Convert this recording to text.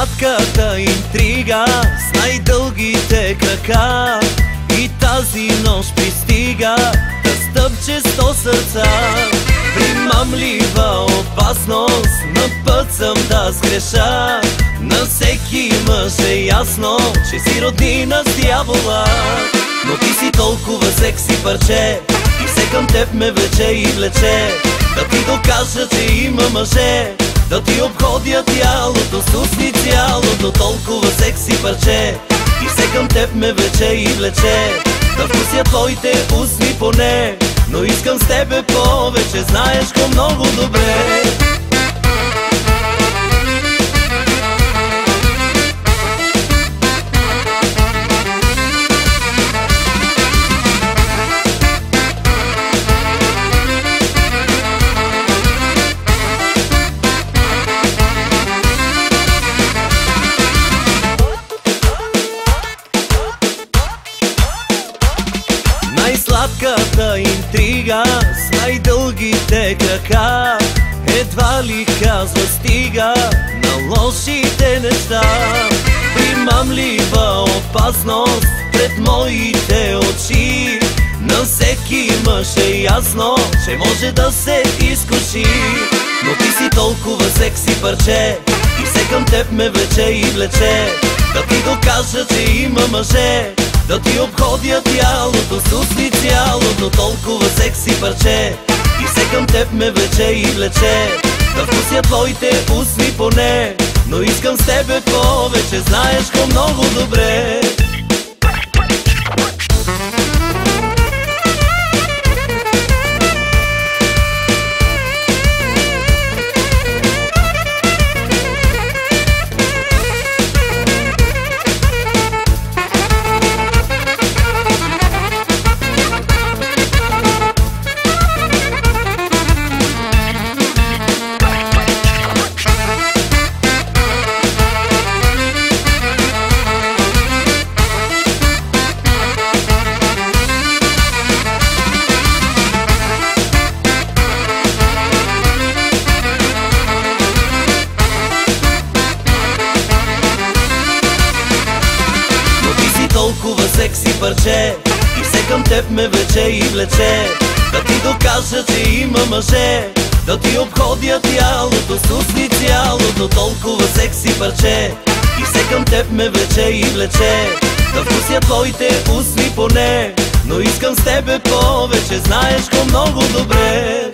Най-сладката интрига с най-дългите крака и тази нощ пристига да стъпче 100 сърца. Примамлива опасност, на път съм да сгреша. На всеки мъж е ясно, че си роднина с дявола. Но ти си толкова секси парче и все към теб ме влече и влече. Да ти докажа, че има мъже, да ти обходя тялото с устни цялото. Толкова секси парче и все към теб ме влече и влече. Да вкуся твоите устни поне, но искам с тебе повече, знаеш го много добре. Най-сладката интрига с най-дългите крака едва ли казва стига на лошите неща. Примамлива опасност пред моите очи, на всеки мъж е ясно, че може да се изкуши. Но ти си толкова секси парче и все към теб ме влече и влече. Да ти докажа, че има мъже, да ти обходя тялото с устни цялото. Толкова секси парче и все към теб ме влече и влече. Да вкуся твоите устни поне, но искам с тебе повече, знаеш го много добре. Толкова секси парче и все към теб ме влече и влече. Да ти докажа, че има мъже, да ти обходя тялото с устни цялото. Толкова секси парче и все към теб ме влече и влече. Да вкуся твоите устни поне, но искам с тебе повече, знаеш го много добре.